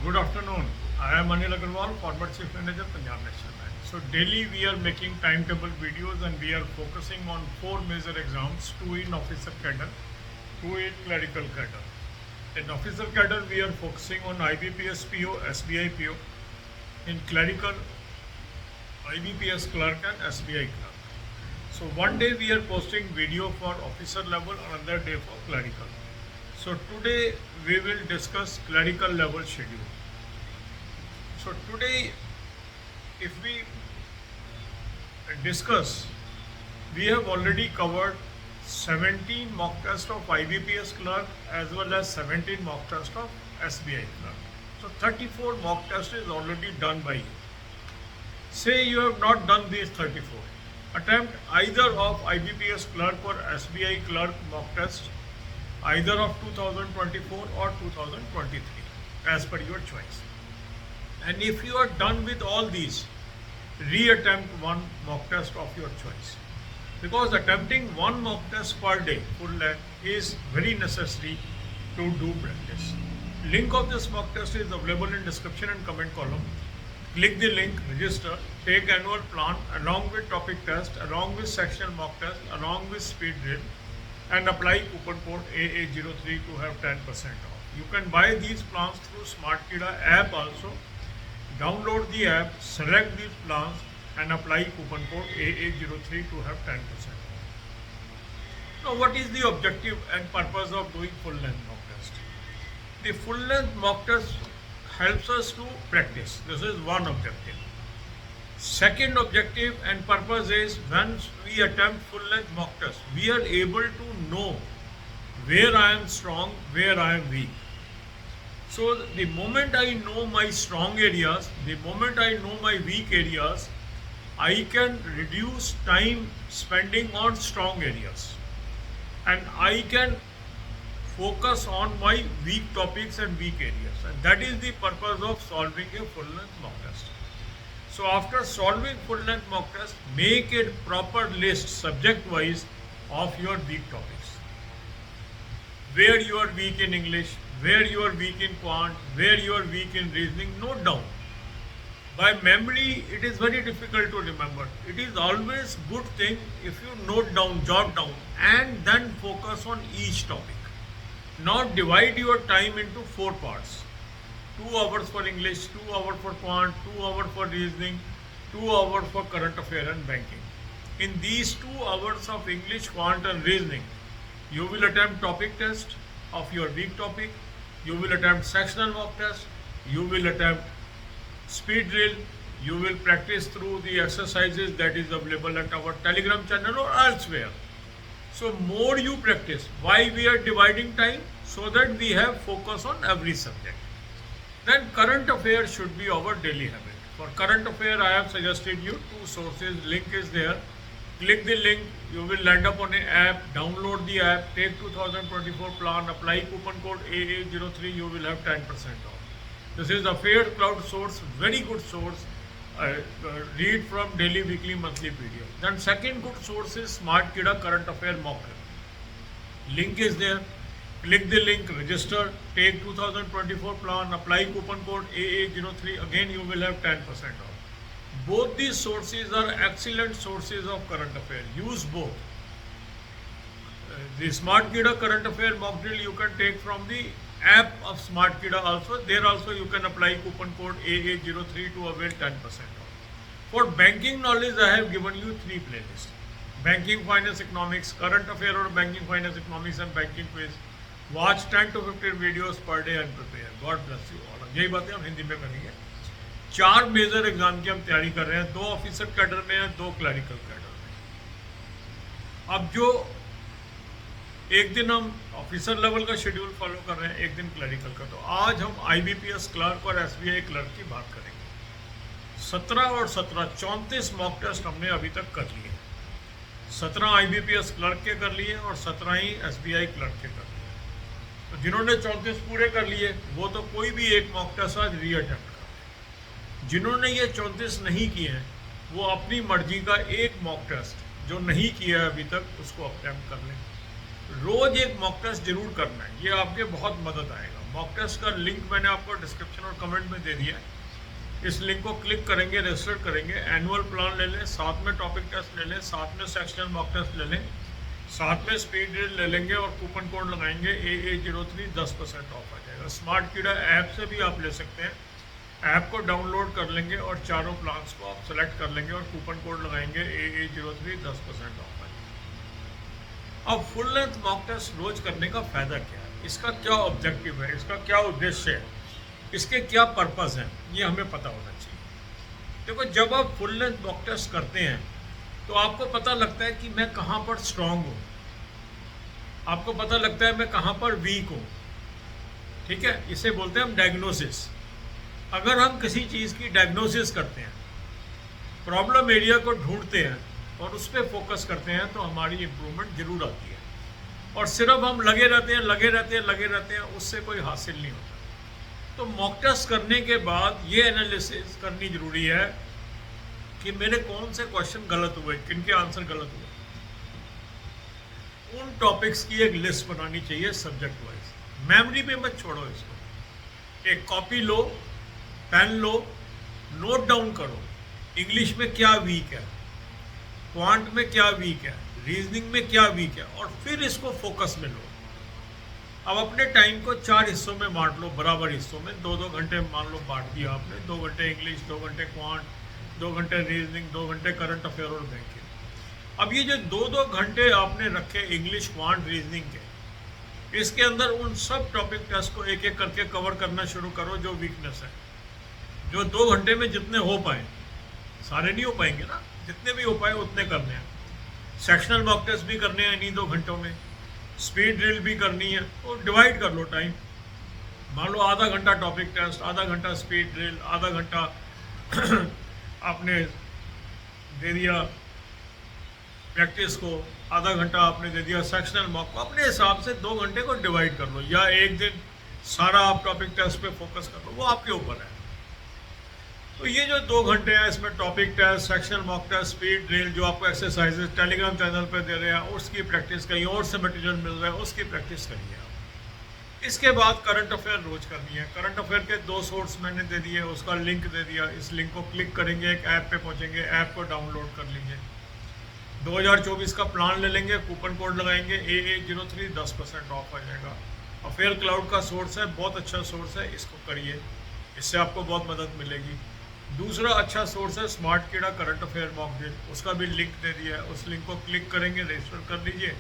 Good afternoon. I am Anil Agarwal, former Chief Manager, Punjab National Bank. So daily we are making timetable videos and we are focusing on four major exams, two in officer cadre, two in clerical cadre. In officer cadre we are focusing on IBPS PO, SBI PO. In clerical, IBPS clerk and SBI clerk. So one day we are posting video for officer level, another day for clerical. So today we will discuss clerical level schedule. So today, if we discuss, we have already covered 17 mock tests of IBPS clerk as well as 17 mock tests of SBI clerk. So 34 mock tests is already done by you. Say you have not done these 34. Attempt either of IBPS clerk or SBI clerk mock test, either of 2024 or 2023 as per your choice. And if you are done with all these, re-attempt one mock test of your choice. Because attempting one mock test per day full length is very necessary to do practice. Link of this mock test is available in description and comment column. Click the link, register, take annual plan along with topic test, along with sectional mock test, along with speed drill, and apply coupon code AA03 to have 10% off. You can buy these plans through SmartKida app also. Download the app, select these plans and apply coupon code AA03 to have 10% off. Now what is the objective and purpose of doing full length mock test? The full length mock test helps us to practice. This is one objective. Second objective and purpose is when we attempt full length mock test, we are able to know where I am strong, where I am weak. So the moment I know my strong areas, the moment I know my weak areas, I can reduce time spending on strong areas. And I can focus on my weak topics and weak areas. And that is the purpose of solving a full length mock test. So after solving full length mock test, make a proper list subject wise of your weak topics. Where you are weak in English, where you are weak in quant, where you are weak in reasoning, note down. By memory, it is very difficult to remember. It is always good thing if you note down, jot down, and then focus on each topic. Not divide your time into four parts. 2 hours for English, 2 hours for quant, 2 hours for reasoning, 2 hours for current affair and banking. In these 2 hours of English, quant and reasoning, you will attempt topic test of your weak topic, you will attempt sectional mock test, you will attempt speed drill, you will practice through the exercises that is available at our Telegram channel or elsewhere. So more you practice. Why we are dividing time? So that we have focus on every subject. Then current affairs should be our daily habit. For current affair, I have suggested you 2 sources. Link is there. Click the link. You will land up on an app. Download the app. Take 2024 plan. Apply coupon code AA03. You will have 10% off. This is Affair Cloud source. Very good source. Read from daily, weekly, monthly video. Then second good source is SmartKida current affair mock drill. Link is there. Click the link, register, take 2024 plan, apply coupon code AA03. Again, you will have 10% off. Both these sources are excellent sources of current affair. Use both. The SmartKida current affair mock drill you can take from the app of SmartKida also. There also you can apply coupon code AA03 to avail 10% off. For banking knowledge, I have given you 3 playlists. Banking, finance, economics, current affair or banking, finance, economics and banking quiz. Watch 10 to 15 videos per day and prepare. God bless you all. यही बातें हम हिंदी में करेंगे. 4 major exam की हम तैयारी कर रहे हैं. 2 ऑफिसर कैडर में है, 2 क्लरिकल कैडर में. अब जो एक दिन हम ऑफिसर लेवल का शेड्यूल फॉलो कर रहे हैं, एक दिन क्लरिकल का. तो आज हम IBPS क्लर्क और SBI क्लर्क की बात करेंगे. 17 और 17 34 मॉक टेस्ट हमने अभी तक कर लिए. 17 IBPS क्लर्क के कर लिए और 17 ही SBI क्लर्क के कर लिए. तो जिन्होंने 34 पूरे कर लिए वो तो कोई भी एक मॉक टेस्ट आज री-अटेम्प्ट कर. जिन्होंने ये 34 नहीं किए हैं वो अपनी मर्जी का एक मॉक टेस्ट जो नहीं किया है अभी तक उसको अटेम्प्ट कर लें. रोज एक मॉक टेस्ट जरूर करना है, ये आपके बहुत मदद आएगा. मॉक टेस्ट का लिंक मैंने आपको डिस्क्रिप्शन और कमेंट में दे दिया है। इस लिंक को क्लिक करेंगे, रजिस्टर करेंगे, एनुअल प्लान ले लें, साथ में टॉपिक टेस्ट ले लें, साथ में सेक्शनल मॉक टेस्ट ले लें, साथ में स्पीड ड्रिल ले लेंगे और कूपन कोड लगाएंगे AA03, 10% ऑफ आ जाएगा। स्मार्ट कीड़ा ऐप से भी आप ले सकते हैं, ऐप को डाउनलोड कर लेंगे और चारों प्लान्स को आप सेलेक्ट कर लेंगे और कूपन कोड लगाएंगे AA03, 10% ऑफ आ जाएगा। अब फुल लेंथ मॉक टेस्ट रोज करने का फ़ायदा क्या है, इसका क्या ऑब्जेक्टिव है, इसका क्या उद्देश्य है, इसके क्या पर्पस हैं, ये हमें पता होना चाहिए। देखो, जब आप फुल लेंथ मॉक टेस्ट करते हैं तो आपको पता लगता है कि मैं कहाँ पर स्ट्रांग हूँ, आपको पता लगता है मैं कहाँ पर वीक हूँ। ठीक है, इसे बोलते हैं हम डायग्नोसिस। अगर हम किसी चीज़ की डायग्नोसिस करते हैं, प्रॉब्लम एरिया को ढूंढते हैं और उस पर फोकस करते हैं तो हमारी इम्प्रूवमेंट जरूर आती है। और सिर्फ हम लगे रहते हैं उससे कोई हासिल नहीं होता। तो मॉक टेस्ट करने के बाद ये एनालिसिस करनी जरूरी है कि मेरे कौन से क्वेश्चन गलत हुए, किन के आंसर गलत हुए। उन टॉपिक्स की एक लिस्ट बनानी चाहिए सब्जेक्ट वाइज। मेमोरी में मत छोड़ो इसको, एक कॉपी लो, पेन लो, नोट डाउन करो इंग्लिश में क्या वीक है, क्वांट में क्या वीक है, रीजनिंग में क्या वीक है, और फिर इसको फोकस में लो। अब अपने टाइम को 4 हिस्सों में बांट लो, बराबर हिस्सों में, 2-2 घंटे मान लो बांट दिया आपने, 2 घंटे इंग्लिश, 2 घंटे क्वांट, 2 घंटे रीजनिंग, 2 घंटे करंट अफेयर और बैंकिंग। अब ये जो 2-2 घंटे आपने रखे इंग्लिश, क्वांट, रीजनिंग के, इसके अंदर उन सब टॉपिक टेस्ट को एक एक करके कवर करना शुरू करो जो वीकनेस है, जो 2 घंटे में जितने हो पाए। सारे नहीं हो पाएंगे ना, जितने भी हो पाए उतने करने हैं। सेक्शनल मॉक टेस्ट भी करने हैं इन्हीं 2 घंटों में, स्पीड ड्रिल भी करनी है, तो डिवाइड कर लो टाइम। मान लो आधा घंटा टॉपिक टेस्ट, आधा घंटा स्पीड ड्रिल, आधा घंटा आपने दे दिया प्रैक्टिस को, आधा घंटा आपने दे दिया सेक्शनल मॉक को। अपने हिसाब से 2 घंटे को डिवाइड कर लो, या एक दिन सारा आप टॉपिक टेस्ट पे फोकस कर लो, वो आपके ऊपर है। तो ये जो 2 घंटे हैं, इसमें topic test, sectional mock test, speed drill, जो आपको एक्सरसाइजेस टेलीग्राम चैनल पे दे रहे हैं उसकी प्रैक्टिस, कहीं और से मटेरियल मिल रहा है उसकी प्रैक्टिस करिए आप। इसके बाद करंट अफेयर रोज करनी है। करंट अफेयर के 2 सोर्स मैंने दे दिए, उसका लिंक दे दिया। इस लिंक को क्लिक करेंगे, एक ऐप पे पहुंचेंगे, ऐप को डाउनलोड कर लीजिए। 2024 का प्लान ले लेंगे, कूपन कोड लगाएंगे AA03, 10% ऑफ आ जाएगा। अफेयर क्लाउड का सोर्स है, बहुत अच्छा सोर्स है, इसको करिए, इससे आपको बहुत मदद मिलेगी। दूसरा अच्छा सोर्स है स्मार्ट कीड़ा करंट अफेयर मॉक ड्रिल, उसका भी लिंक दे दिया है। उस लिंक को क्लिक करेंगे, रजिस्टर कर लीजिए,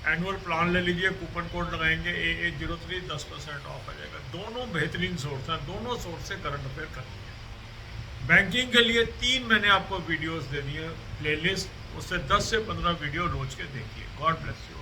एनुअल प्लान ले लीजिए, कूपन कोड लगाएंगे AA03, 10% ऑफ आ जाएगा। दोनों बेहतरीन सोर्स हैं, दोनों सोर्स से करंट अफेयर करनी है। बैंकिंग के लिए 3 मैंने आपको वीडियोस दे दिए प्लेलिस्ट, उससे 10 से 15 वीडियो रोज के देखिए। God bless you.